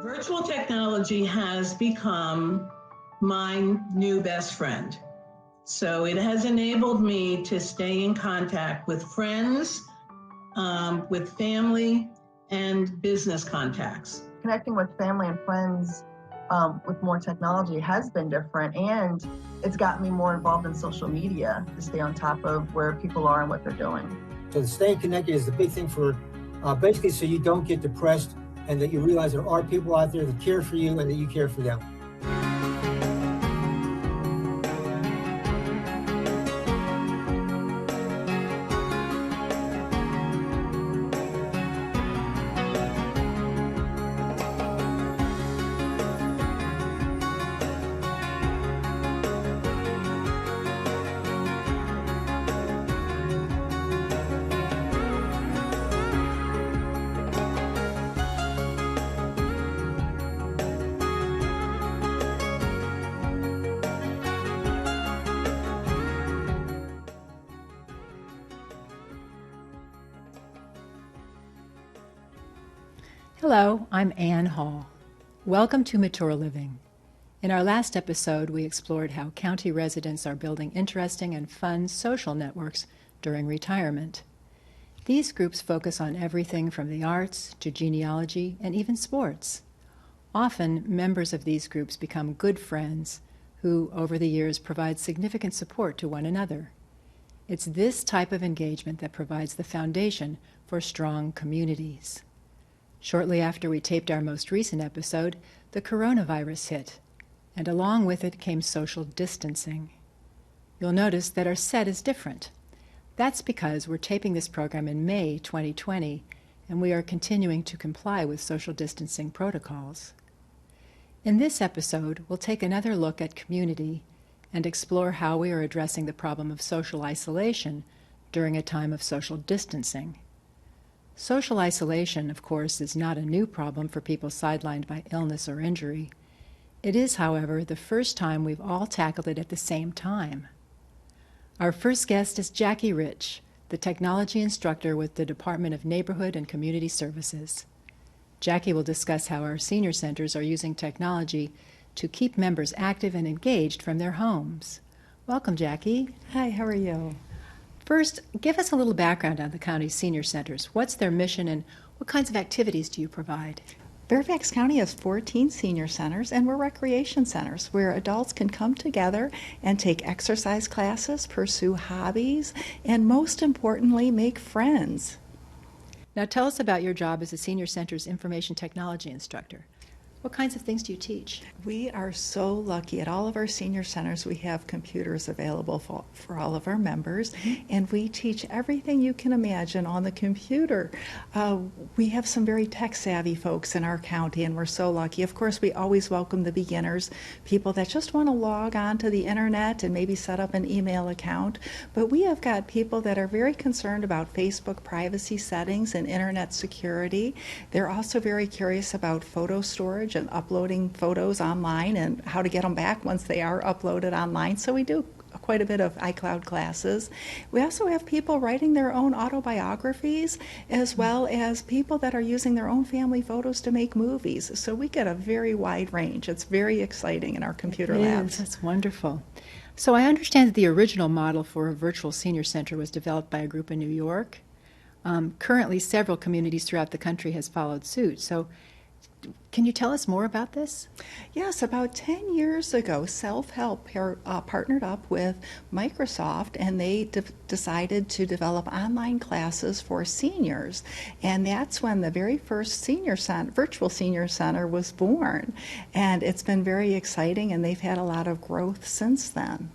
Virtual technology has become my new best friend. So it has enabled me to stay in contact with friends, with family, and business contacts. Connecting with family and friends with more technology has been different, and it's got me more involved in social media to stay on top of where people are and what they're doing. So staying connected is the big thing for basically so you don't get depressed and that you realize there are people out there that care for you and that you care for them. Hello, I'm Ann Hall. Welcome to Mature Living. In our last episode, we explored how county residents are building interesting and fun social networks during retirement. These groups focus on everything from the arts to genealogy and even sports. Often, members of these groups become good friends who, over the years, provide significant support to one another. It's this type of engagement that provides the foundation for strong communities. Shortly after we taped our most recent episode, the coronavirus hit, and along with it came social distancing. You'll notice that our set is different. That's because we're taping this program in May 2020, and we are continuing to comply with social distancing protocols. In this episode, we'll take another look at community and explore how we are addressing the problem of social isolation during a time of social distancing. Social isolation, of course, is not a new problem for people sidelined by illness or injury. It is, however, the first time we've all tackled it at the same time. Our first guest is Jackie Rich, the technology instructor with the Department of Neighborhood and Community Services. Jackie will discuss how our senior centers are using technology to keep members active and engaged from their homes. Welcome, Jackie. Hi, how are you? First, give us a little background on the county's senior centers. What's their mission and what kinds of activities do you provide? Fairfax County has 14 senior centers, and we're recreation centers where adults can come together and take exercise classes, pursue hobbies, and most importantly, make friends. Now tell us about your job as a senior center's information technology instructor. What kinds of things do you teach? We are so lucky. At all of our senior centers, we have computers available for all of our members, and we teach everything you can imagine on the computer. We have some very tech-savvy folks in our county, and we're so lucky. Of course, we always welcome the beginners, people that just want to log on to the internet and maybe set up an email account. But we have got people that are very concerned about Facebook privacy settings and internet security. They're also very curious about photo storage and uploading photos online and how to get them back once they are uploaded online. So we do quite a bit of iCloud classes. We also have people writing their own autobiographies, as well as people that are using their own family photos to make movies. So we get a very wide range. It's very exciting in our computer labs. That's wonderful. So I understand that the original model for a virtual senior center was developed by a group in New York. Currently, several communities throughout the country has followed suit. So can you tell us more about this? Yes, about 10 years ago, Self-Help partnered up with Microsoft, and they decided to develop online classes for seniors. And that's when the very first virtual senior center was born. And it's been very exciting, and they've had a lot of growth since then.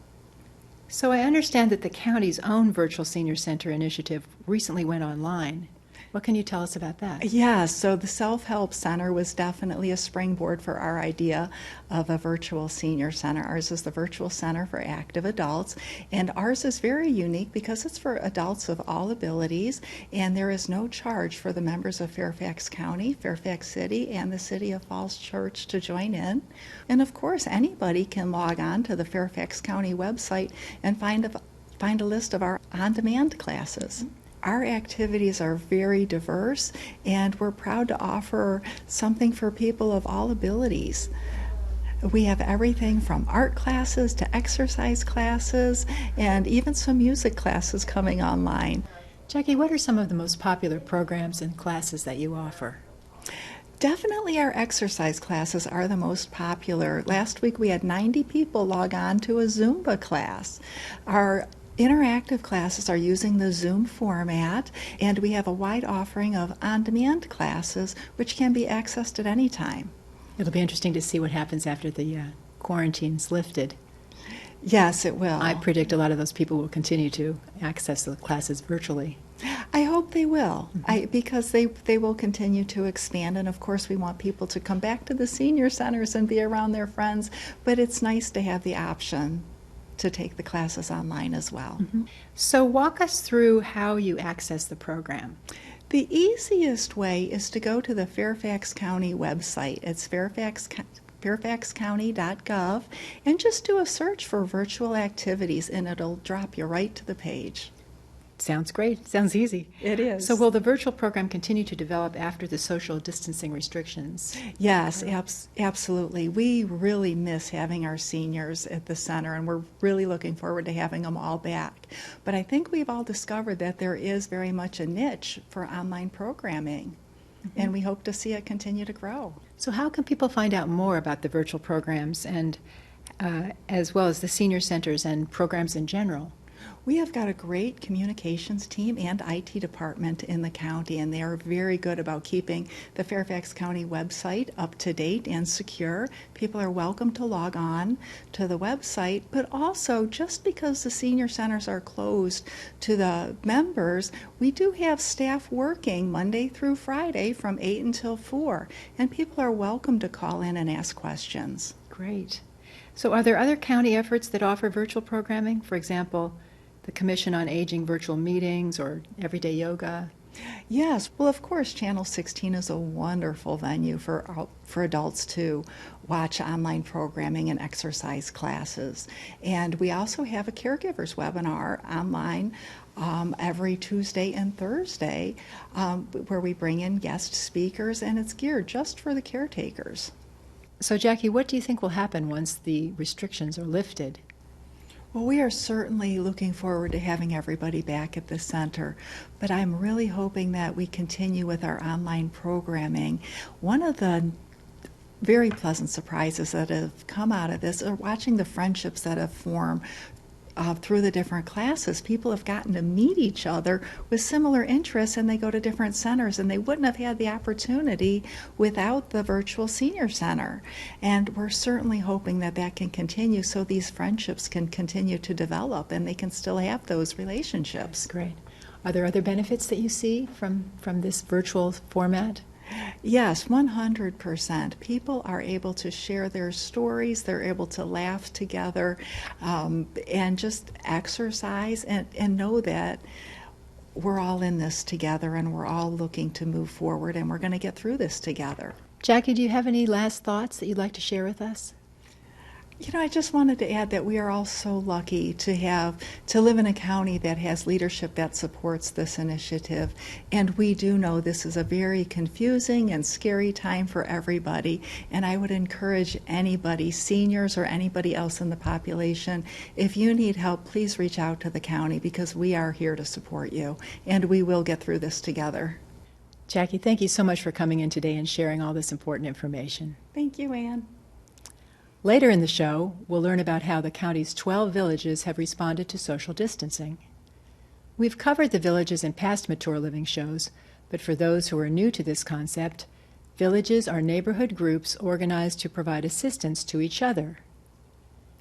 So I understand that the county's own virtual senior center initiative recently went online. What can you tell us about that? Yeah, so the Self-Help Center was definitely a springboard for our idea of a virtual senior center. Ours is the Virtual Center for Active Adults, and ours is very unique because it's for adults of all abilities, and there is no charge for the members of Fairfax County, Fairfax City, and the City of Falls Church to join in. And of course, anybody can log on to the Fairfax County website and find a list of our on-demand classes. Our activities are very diverse, and we're proud to offer something for people of all abilities. We have everything from art classes to exercise classes and even some music classes coming online. Jackie, what are some of the most popular programs and classes that you offer? Definitely our exercise classes are the most popular. Last week we had 90 people log on to a Zumba class. Our interactive classes are using the Zoom format, and we have a wide offering of on-demand classes which can be accessed at any time. It'll be interesting to see what happens after the quarantine's lifted. Yes, it will. I predict a lot of those people will continue to access the classes virtually. I hope they will, because they will continue to expand. And of course, we want people to come back to the senior centers and be around their friends. But it's nice to have the option to take the classes online as well. Mm-hmm. So walk us through how you access the program. The easiest way is to go to the Fairfax County website. It's fairfaxcounty.gov, and just do a search for virtual activities, and it'll drop you right to the page. Sounds great. Sounds easy. It is. So will the virtual program continue to develop after the social distancing restrictions? Yes, absolutely. We really miss having our seniors at the center, and we're really looking forward to having them all back. But I think we've all discovered that there is very much a niche for online programming, and we hope to see it continue to grow. So how can people find out more about the virtual programs and as well as the senior centers and programs in general? We have got a great communications team and IT department in the county, and they are very good about keeping the Fairfax County website up to date and secure. People are welcome to log on to the website, but also just because the senior centers are closed to the members, we do have staff working Monday through Friday from 8 until 4, and people are welcome to call in and ask questions. Great. So are there other county efforts that offer virtual programming? For example, the Commission on Aging virtual meetings or everyday yoga? Yes, well, of course, Channel 16 is a wonderful venue for adults to watch online programming and exercise classes. And we also have a caregivers webinar online every Tuesday and Thursday where we bring in guest speakers, and it's geared just for the caretakers. So, Jackie, what do you think will happen once the restrictions are lifted? Well, we are certainly looking forward to having everybody back at the center, but I'm really hoping that we continue with our online programming. One of the very pleasant surprises that have come out of this are watching the friendships that have formed through the different classes. People have gotten to meet each other with similar interests, and they go to different centers, and they wouldn't have had the opportunity without the virtual senior center. And we're certainly hoping that that can continue so these friendships can continue to develop and they can still have those relationships. Great. Are there other benefits that you see from this virtual format? Yes, 100%. People are able to share their stories, they're able to laugh together, and just exercise and know that we're all in this together and we're all looking to move forward and we're going to get through this together. Jackie, do you have any last thoughts that you'd like to share with us? You know, I just wanted to add that we are all so lucky to live in a county that has leadership that supports this initiative. And we do know this is a very confusing and scary time for everybody. And I would encourage anybody, seniors or anybody else in the population, if you need help, please reach out to the county because we are here to support you. And we will get through this together. Jackie, thank you so much for coming in today and sharing all this important information. Thank you, Ann. Later in the show, we'll learn about how the county's 12 villages have responded to social distancing. We've covered the villages in past Mature Living shows, but for those who are new to this concept, villages are neighborhood groups organized to provide assistance to each other.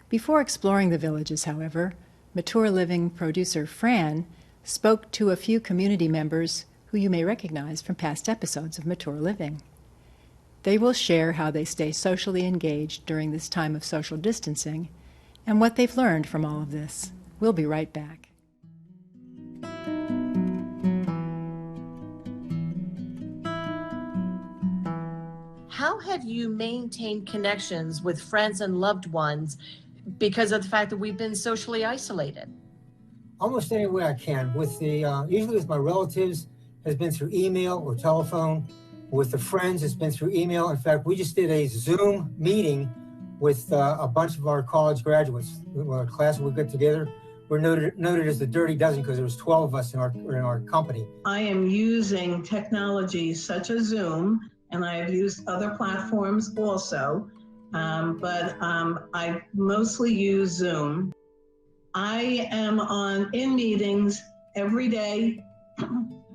Before exploring the villages, however, Mature Living producer Fran spoke to a few community members who you may recognize from past episodes of Mature Living. They will share how they stay socially engaged during this time of social distancing and what they've learned from all of this. We'll be right back. How have you maintained connections with friends and loved ones because of the fact that we've been socially isolated? almost any way I can. With the usually with my relatives, has been through email or telephone. With the friends, it's been through email. In fact, we just did a Zoom meeting with a bunch of our college graduates. Our class we got together. We're noted as the Dirty Dozen because there was 12 of us in our company. I am using technology such as Zoom, and I have used other platforms also, but I mostly use Zoom. I am in meetings every day,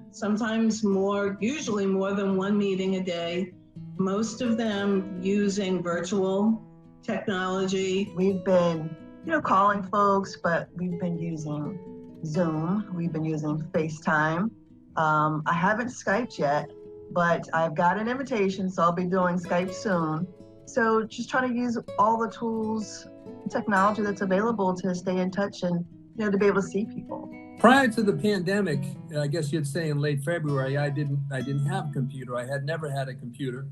sometimes more, usually more than one meeting a day, most of them using virtual technology. We've been, calling folks, but we've been using Zoom. We've been using FaceTime. I haven't Skyped yet, but I've got an invitation, so I'll be doing Skype soon. So just trying to use all the tools, technology that's available to stay in touch and, to be able to see people. Prior to the pandemic, I guess you'd say in late February, I didn't have a computer. I had never had a computer.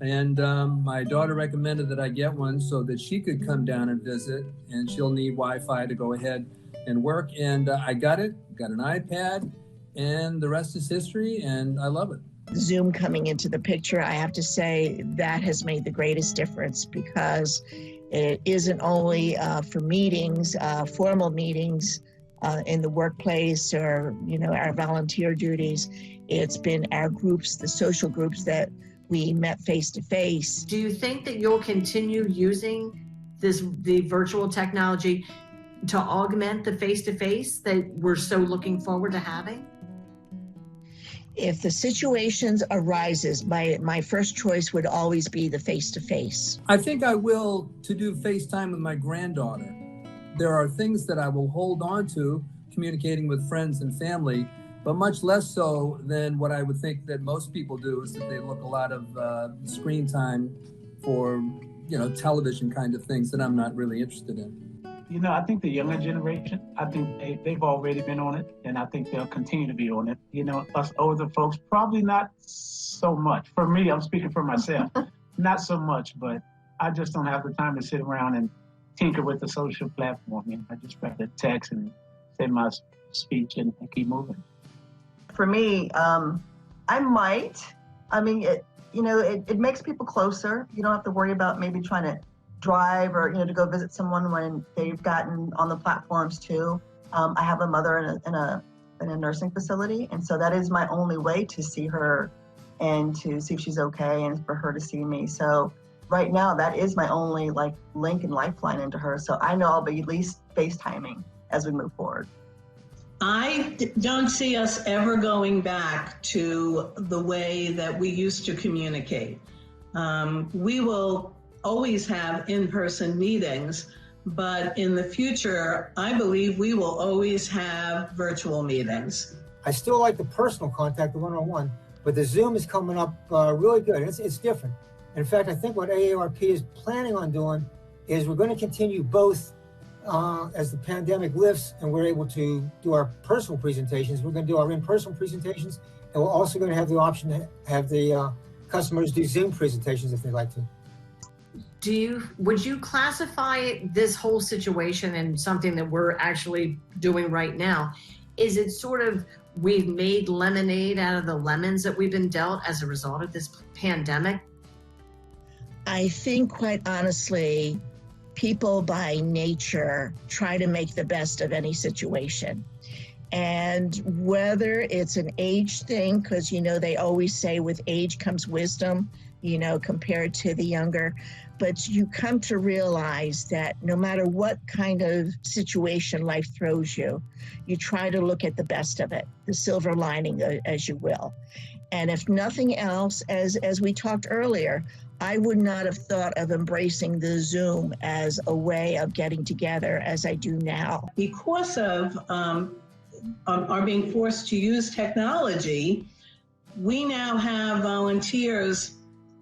And my daughter recommended that I get one so that she could come down and visit, and she'll need Wi-Fi to go ahead and work. And I got an iPad, and the rest is history, and I love it. Zoom coming into the picture, I have to say that has made the greatest difference, because it isn't only for meetings, formal meetings in the workplace or, our volunteer duties. It's been our groups, the social groups that we met face to face. Do you think that you'll continue using the virtual technology to augment the face-to-face that we're so looking forward to having? If the situations arises, my first choice would always be the face-to-face. I think I will to do FaceTime with my granddaughter. There are things that I will hold on to communicating with friends and family, but much less so than what I would think that most people do, is that they look a lot of screen time for, television kind of things that I'm not really interested in. I think the younger generation, I think they've already been on it, and I think they'll continue to be on it. Us older folks, probably not so much. For me, I'm speaking for myself, not so much, but I just don't have the time to sit around and tinker with the social platform. I just rather text and say my speech and keep moving. For me, I might. It makes people closer. You don't have to worry about maybe trying to drive or, to go visit someone when they've gotten on the platforms too. I have a mother in a nursing facility, and so that is my only way to see her and to see if she's okay and for her to see me. So right now, that is my only link and lifeline into her. So I know I'll be at least FaceTiming as we move forward. I don't see us ever going back to the way that we used to communicate. We will always have in-person meetings, but in the future, I believe we will always have virtual meetings. I still like the personal contact, the one-on-one, but the Zoom is coming up really good. It's different. In fact, I think what AARP is planning on doing is we're going to continue both as the pandemic lifts and we're able to do our personal presentations. We're going to do our in-person presentations, and we're also going to have the option to have the customers do Zoom presentations if they'd like to. Would you classify this whole situation in something that we're actually doing right now? Is it sort of we've made lemonade out of the lemons that we've been dealt as a result of this pandemic? I think, quite honestly, people by nature try to make the best of any situation. And whether it's an age thing, because, they always say with age comes wisdom, compared to the younger. But you come to realize that no matter what kind of situation life throws you, you try to look at the best of it, the silver lining, as you will. And if nothing else, as we talked earlier, I would not have thought of embracing the Zoom as a way of getting together as I do now. Because of our being forced to use technology, we now have volunteers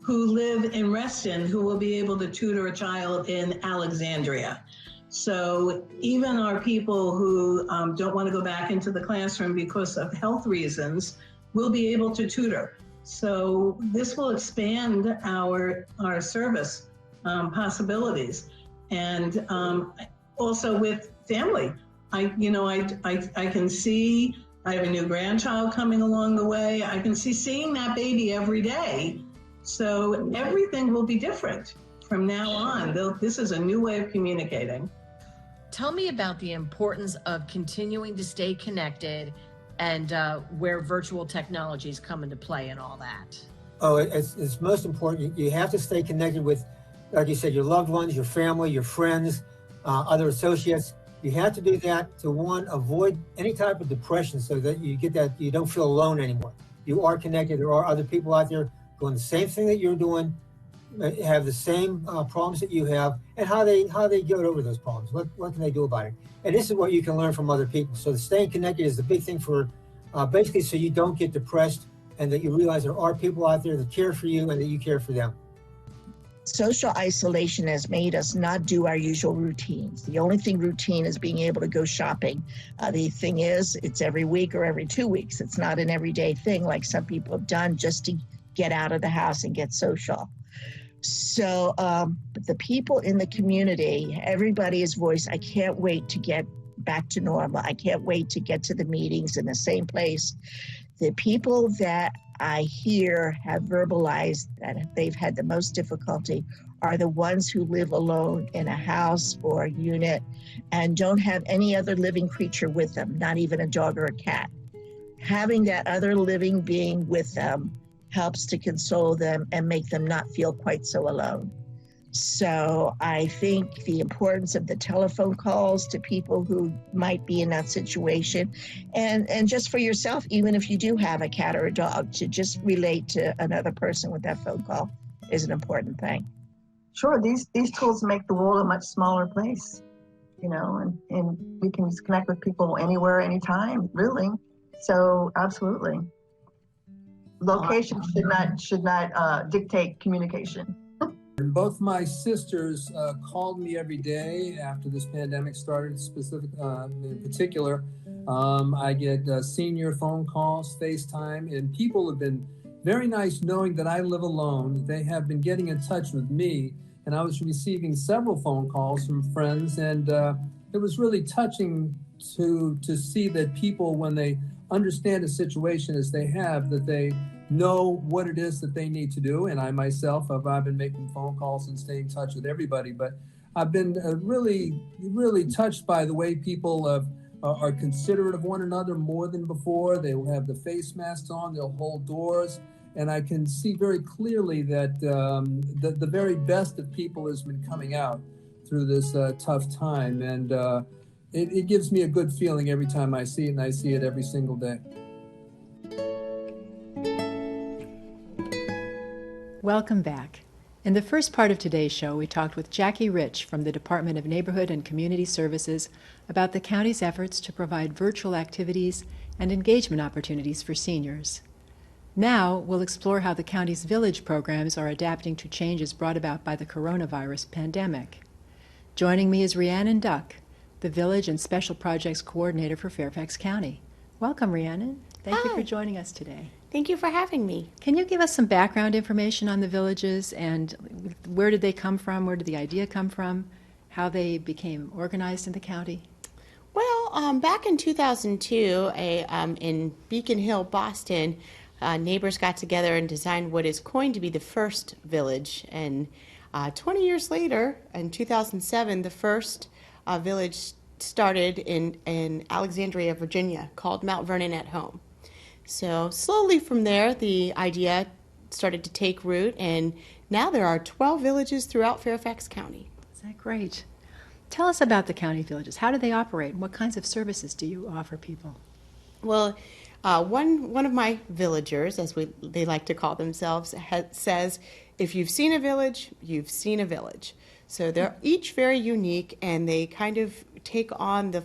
who live in Reston who will be able to tutor a child in Alexandria. So even our people who don't want to go back into the classroom because of health reasons will be able to tutor. So this will expand our service possibilities. And also with family. I can see I have a new grandchild coming along the way. I can see seeing that baby every day. So everything will be different from now on. This is a new way of communicating. Tell me about the importance of continuing to stay connected and where virtual technologies come into play and all that. Oh, it's most important. You have to stay connected with, like you said, your loved ones, your family, your friends, other associates. You have to do that to, one, avoid any type of depression so that you don't feel alone anymore. You are connected. There are other people out there doing the same thing that you're doing, have the same problems that you have, and how they get over those problems. What can they do about it? And this is what you can learn from other people. So staying connected is the big thing for basically so you don't get depressed, and that you realize there are people out there that care for you and that you care for them. Social isolation has made us not do our usual routines. The only thing routine is being able to go shopping. The thing is, it's every week or every 2 weeks. It's not an everyday thing like some people have done just to get out of the house and get social. So the people in the community, everybody's voice, I can't wait to get back to normal. I can't wait to get to the meetings in the same place. The people that I hear have verbalized that they've had the most difficulty are the ones who live alone in a house or a unit and don't have any other living creature with them, not even a dog or a cat. Having that other living being with them helps to console them and make them not feel quite so alone. So I think the importance of the telephone calls to people who might be in that situation, and just for yourself, even if you do have a cat or a dog, to just relate to another person with that phone call is an important thing. Sure, these tools make the world a much smaller place, and we can just connect with people anywhere, anytime, really. So absolutely. Location should not dictate communication. Both my sisters called me every day after this pandemic started. In particular, I get senior phone calls, FaceTime, and people have been very nice knowing that I live alone. They have been getting in touch with me, and I was receiving several phone calls from friends, and it was really touching to see that people, when they understand a situation as they have, that they know what it is that they need to do. And I myself, I've been making phone calls and staying in touch with everybody, but I've been really, really touched by the way people are considerate of one another more than before. They will have the face masks on, they'll hold doors, and I can see very clearly that the very best of people has been coming out through this tough time. And it gives me a good feeling every time I see it, and I see it every single day. Welcome back. In the first part of today's show, we talked with Jackie Rich from the Department of Neighborhood and Community Services about the county's efforts to provide virtual activities and engagement opportunities for seniors. Now, we'll explore how the county's village programs are adapting to changes brought about by the coronavirus pandemic. Joining me is Rhiannon Duck, the Village and Special Projects Coordinator for Fairfax County. Welcome, Rhiannon. Thank you for joining us today. Thank you for having me. Can you give us some background information on the villages and where did they come from? Where did the idea come from? How they became organized in the county? Well, back in 2002, in Beacon Hill, Boston, neighbors got together and designed what is going to be the first village. And 20 years later, in 2007, the first village started in Alexandria, Virginia, called Mount Vernon at Home. So slowly from there, the idea started to take root, and now there are 12 villages throughout Fairfax County. Is that great? Tell us about the county villages. How do they operate? What kinds of services do you offer people? Well, one of my villagers, as they like to call themselves, says, if you've seen a village, you've seen a village. So they're each very unique, and they kind of take on the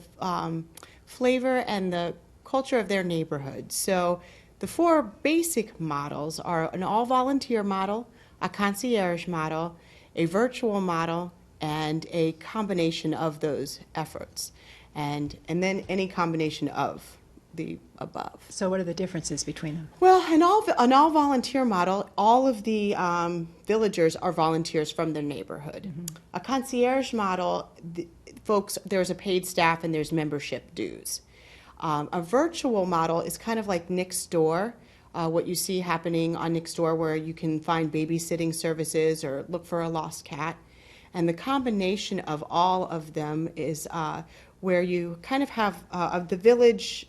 flavor and the culture of their neighborhood. So the four basic models are an all-volunteer model, a concierge model, a virtual model, and a combination of those efforts, and then any combination of the above. So what are the differences between them? Well, an all-volunteer model, all of the villagers are volunteers from their neighborhood. Mm-hmm. A concierge model, there's a paid staff and there's membership dues. A virtual model is kind of like Nextdoor, what you see happening on Nextdoor, where you can find babysitting services or look for a lost cat. And the combination of all of them is where you kind of have the village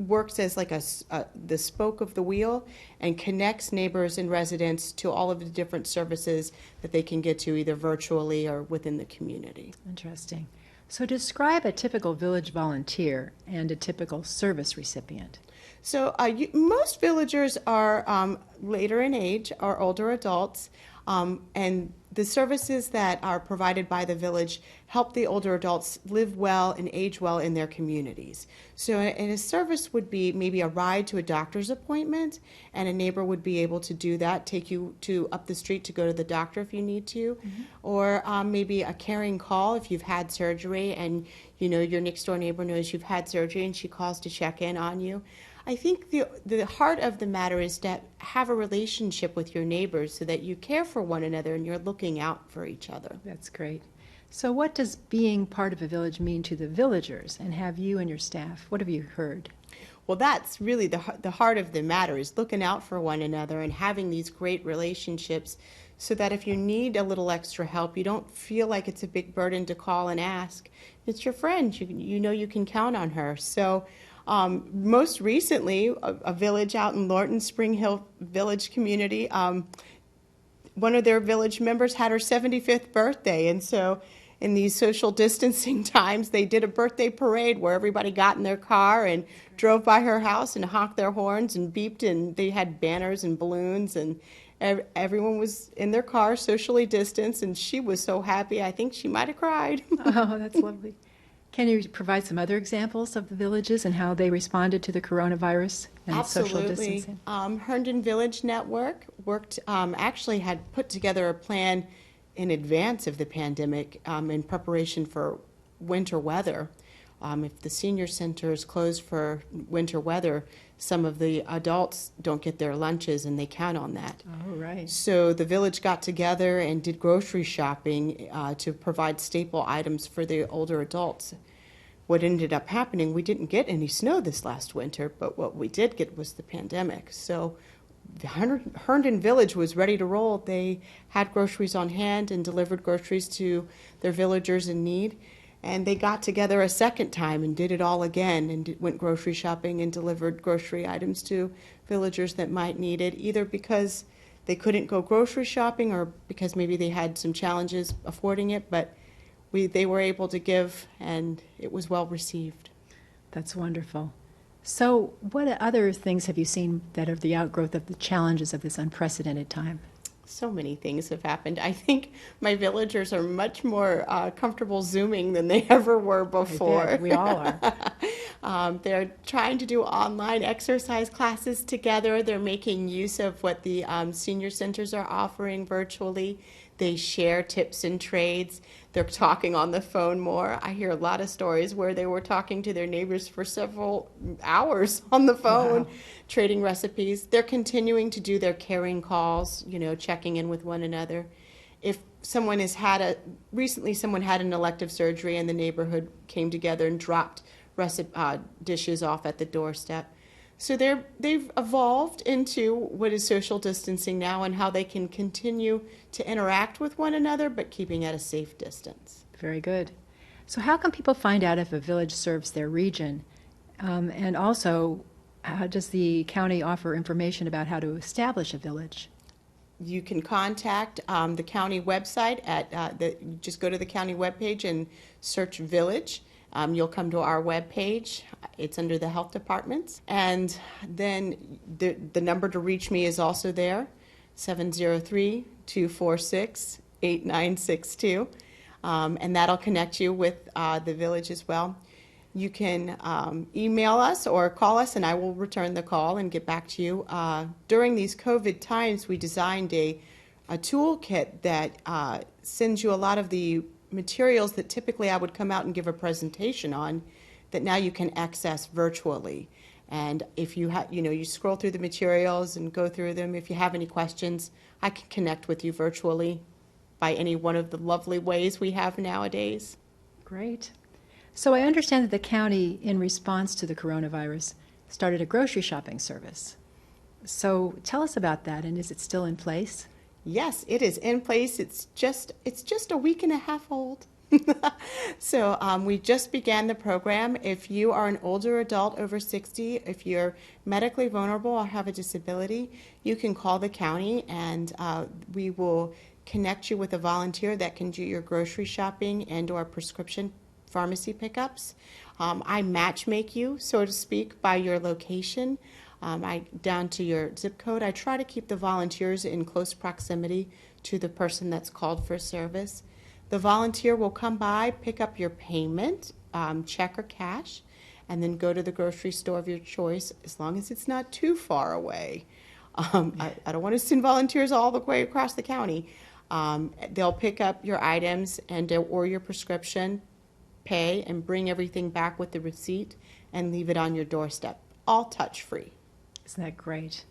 works as like the spoke of the wheel and connects neighbors and residents to all of the different services that they can get to either virtually or within the community. Interesting. So describe a typical village volunteer and a typical service recipient. So most villagers are later in age, are older adults, and the services that are provided by the village help the older adults live well and age well in their communities. So and a service would be maybe a ride to a doctor's appointment, and a neighbor would be able to do that, take you to up the street to go to the doctor if you need to, or maybe a caring call if you've had surgery and you know your next door neighbor knows you've had surgery and she calls to check in on you. I think the heart of the matter is to have a relationship with your neighbors so that you care for one another and you're looking out for each other. That's great. So what does being part of a village mean to the villagers, and have you and your staff, what have you heard? Well, that's really the heart of the matter, is looking out for one another and having these great relationships so that if you need a little extra help, you don't feel like it's a big burden to call and ask. It's your friend. You know you can count on her. So most recently, a village out in Lorton, Spring Hill Village community, one of their village members had her 75th birthday, and so in these social distancing times, they did a birthday parade where everybody got in their car and drove by her house and honked their horns and beeped, and they had banners and balloons, and everyone was in their car socially distanced, and she was so happy, I think she might have cried. Oh, that's lovely. Can you provide some other examples of the villages and how they responded to the coronavirus and social distancing? Herndon Village Network worked, actually had put together a plan in advance of the pandemic in preparation for winter weather. If the senior center is closed for winter weather, some of the adults don't get their lunches and they count on that. Oh, right. So the village got together and did grocery shopping to provide staple items for the older adults. What ended up happening, we didn't get any snow this last winter, but what we did get was the pandemic. So the Herndon Village was ready to roll. They had groceries on hand and delivered groceries to their villagers in need. And they got together a second time and did it all again and went grocery shopping and delivered grocery items to villagers that might need it, either because they couldn't go grocery shopping or because maybe they had some challenges affording it, but they were able to give, and it was well received. That's wonderful. So what other things have you seen that are the outgrowth of the challenges of this unprecedented time? So many things have happened. I think my villagers are much more comfortable Zooming than they ever were before. We all are. They're trying to do online exercise classes together. They're making use of what the senior centers are offering virtually. They share tips and trades. They're talking on the phone more. I hear a lot of stories where they were talking to their neighbors for several hours on the phone, trading recipes. They're continuing to do their caring calls, checking in with one another. If someone recently someone had an elective surgery and the neighborhood came together and dropped dishes off at the doorstep. So they've evolved into what is social distancing now and how they can continue to interact with one another, but keeping at a safe distance. Very good. So how can people find out if a village serves their region? And also, how does the county offer information about how to establish a village? You can contact the county website just go to the county webpage and search village. You'll come to our webpage. It's under the health departments. And then the number to reach me is also there, 703-246-8962. And that'll connect you with the village as well. You can email us or call us, and I will return the call and get back to you. During these COVID times, we designed a toolkit that sends you a lot of the materials that typically I would come out and give a presentation on, that now you can access virtually. And if you you scroll through the materials and go through them. If you have any questions, I can connect with you virtually by any one of the lovely ways we have nowadays. Great. So I understand that the county, in response to the coronavirus, started a grocery shopping service. So tell us about that, and is it still in place? Yes, it is in place. It's just a week and a half old. So we just began the program. If you are an older adult over 60, if you're medically vulnerable or have a disability, you can call the county and we will connect you with a volunteer that can do your grocery shopping and or prescription pharmacy pickups. I match make you, so to speak, by your location. Down to your zip code. I try to keep the volunteers in close proximity to the person that's called for service. The volunteer will come by, pick up your payment, check or cash, and then go to the grocery store of your choice, as long as it's not too far away. I don't want to send volunteers all the way across the county. They'll pick up your items or your prescription, pay, and bring everything back with the receipt and leave it on your doorstep, all touch-free. Isn't that great?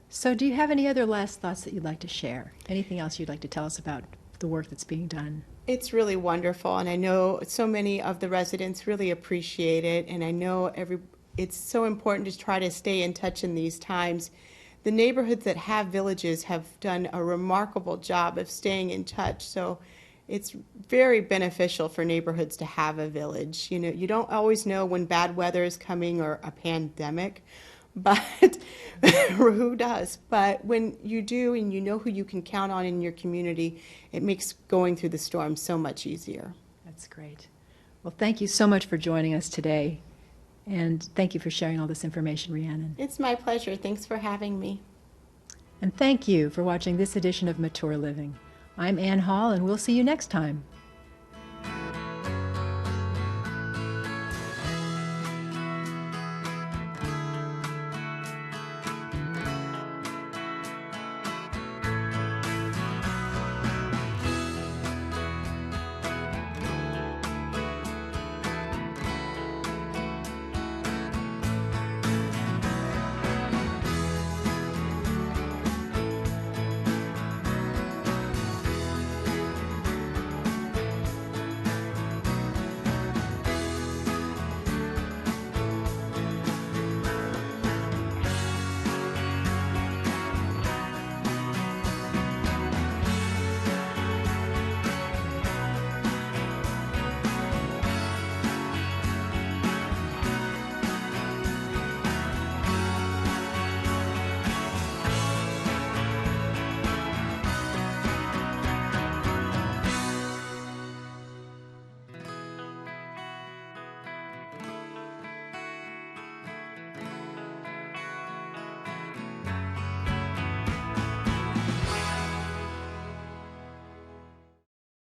So do you have any other last thoughts that you'd like to share? Anything else you'd like to tell us about the work that's being done? It's really wonderful, and I know so many of the residents really appreciate it, and I know it's so important to try to stay in touch in these times. The neighborhoods that have villages have done a remarkable job of staying in touch, so it's very beneficial for neighborhoods to have a village. You know, you don't always know when bad weather is coming or a pandemic, but who does? But when you do and you know who you can count on in your community, it makes going through the storm so much easier. That's great. Well, thank you so much for joining us today, and thank you for sharing all this information, Rhiannon. It's my pleasure. Thanks for having me. And thank you for watching this edition of Mature Living. I'm Ann Hall, and we'll see you next time.